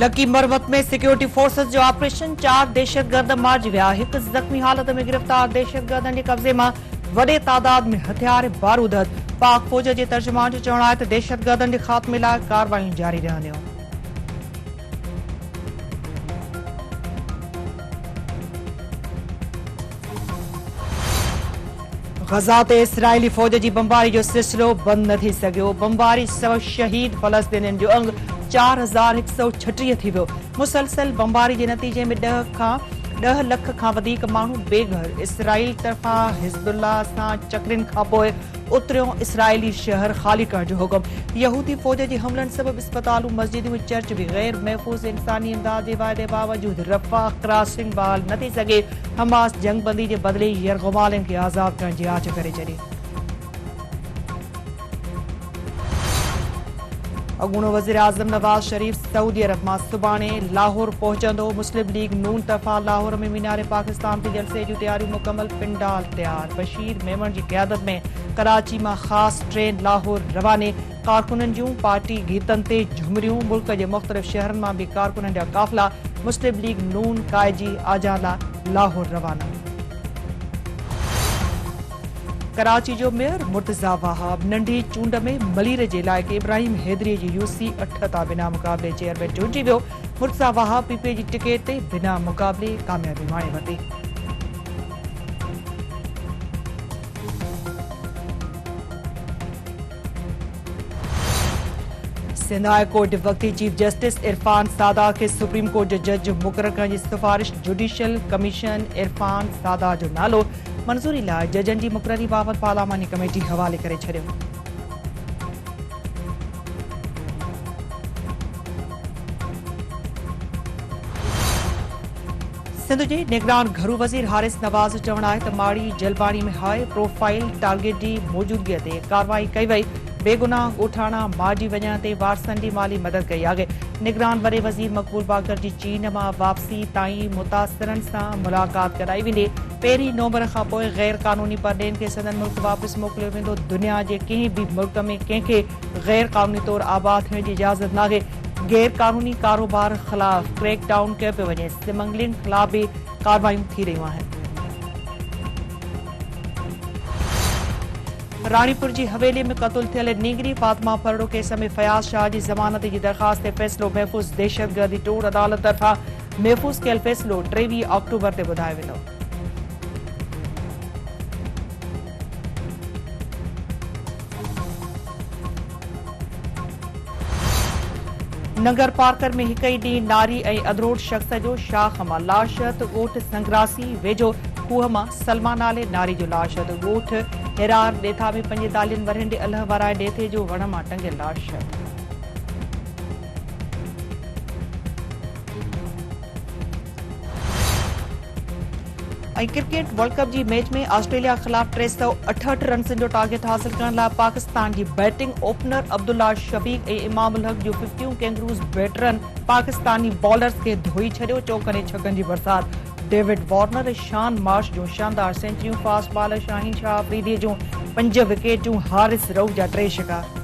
Lucky Marwat में security forces जो operation 4 दहशतगर्द मारिजी विया। एक जख्मी हालत में गिरफ्तार दहशतगर्दनि जे कब्जे में वडे तादाद में हथियार बारूद। पाक फौज के तर्जुमान जो चवण है दहशतगर्दनि के खात्मे लाइ कार्रवाई जारी रहंदियूं। गजा ते इसराइली फौज की बमबारी जो सिलसिलो बंद न थी सघियो। बमबारी सब शहीद फलस्तीनियुनि जो अंग 4136 थी वियो। मुसलसल बमबारी के नतीजे में 10 लख खां वधीक माण्हू बेघर। इसराइल तरफा हिज़्बुल्लाह सां चकरिन खां पोइ उतरियो इसराइली शहर खाली करण जो हुकुम। यहूदी फौज जे हमलनि सबब अस्पतालूं, मस्जिदूं, चर्च भी गैर महफूज़ इंसानी इमदाद जे वाइदे बावजूद रफ़ा क्रॉसिंग बहाल न थी सघे। हमास जंगबंदी जे बदिले यरगुमालियुनि खे आज़ाद करण जी आछ करे छॾी। अॻूणो वज़ीर आज़म नवाज़ शरीफ़ सऊदी अरब मां सुभाणे लाहौर पहुचंदो। मुस्लिम लीग नून तरफ़ा लाहौर में मीनार पाकिस्तान ते जलसे जूं तैयारियूं मुकमल, पिंडाल तैयार। बशीर मेमण जी क़यादत में कराची मां ख़ासि ट्रेन लाहौर रवाने। कारकुननि जूं पार्टी गीतनि ते झुमरियूं। मुल्क जे मुख़्तलिफ़ शहरनि मां भी कारकुननि जा काफ़िला मुस्लिम लीग नून काइजी आजाला लाहौर रवाना। कराची जो मेयर मुर्तज़ा वहाब नंढी चूंड में मलीर जे इलाइक़े इब्राहिम हैदरी जी UC 8 तां बिना मुक़ाबले चेयरमैन चूंडिजी वियो। मुर्तज़ा वहाब PPA जी टिकट ते बिना मुक़ाबले कामयाबी माणे वरिती। सिंध हाई कोर्ट वक्ती चीफ जस्टिस इरफान सादा के सुप्रीम कोर्ट जो जज मुक़रर करण जी सिफारिश। जुडिशियल कमीशन इरफान सादा जो नालो मंजूरी लाइ जजनि जी मुक़ररी बाबति पार्लियामानी कमेटी हवाले करे छॾियो। सिंध जे निगरान घरू वज़ीर हारिस नवाज़ चवण आहे त माड़ी जलबाणी में हाई प्रोफाइल टारगेट जी मौजूदगी ते कार्रवाई कई वई। बेगुनाह ॻोठाणा मारिजी वञण ते वारसनि जी माली मदद कई आहे। निगरान वॾे वज़ीर मक़बूल बाकर जी चीन मां वापसी ताईं मुतासिरनि सां मुलाक़ात कराई वेंदी। पहिरीं नवंबर खां पोइ गैर कानूनी परडेन खे संदन मुल्क वापसि मोकिलियो वेंदो। दुनिया जे कंहिं बि मुल्क में कंहिंखे गैर कानूनी तौरु आबाद थियण जी इजाज़त नाहे। गैर कानूनी कारोबार ख़िलाफ़ क्रैक डाउन कयो पियो वञे। स्मगलिंग ख़िलाफ़ भी कार्रवाइयूं थी रहियूं आहिनि। रानीपुर जी हवेली में क़त्ल थियल नीगरी फातिमा फरड़ो केस में फयाज़ शाह जी ज़मानत जी दरख़्वास्त ते फ़ैसिलो महफ़ूज़। दहशतगर्दी टोड़ अदालत तरफ़ां महफ़ूज़ कयल फ़ैसिलो 23 अक्टूबर ते ॿुधायो वेंदो। नगर पार्कर में हिक ई ॾींहुं नारी ऐं अधरोड़ शख़्स जो शाख मां लाश। ॻोठ संग्रासी वेझो खूह मां सलमा नाले नारी जो लाश। ॻोठ हिरार ॾेथा में 45 वरहनि जे अल्ह वाराए ॾेथे जो वण मां टंगियल लाश। क्रिकेट वर्ल्ड कप जी मैच में ऑस्ट्रेलिया ख़िलाफ़ 368 रन्सनि जो टारगेट हासिल करण लाइ पाकिस्तान जी बैटिंग ओपनर अब्दुल्ला शफीक ऐं इमाम उल हक जो 50 कैंगरूज़ बैटरन पाकिस्तानी बॉलर्स खे धोई छॾियो। चौकनि ऐं छकनि जी बरसात। डेविड वार्नर ऐं शान मार्श जूं शानदार सेंचुरियूं। फास्ट बॉलर शाहीन शाह अफरीदी जूं 5 विकेटूं। हारिस रऊफ़ जा 3 शिकार।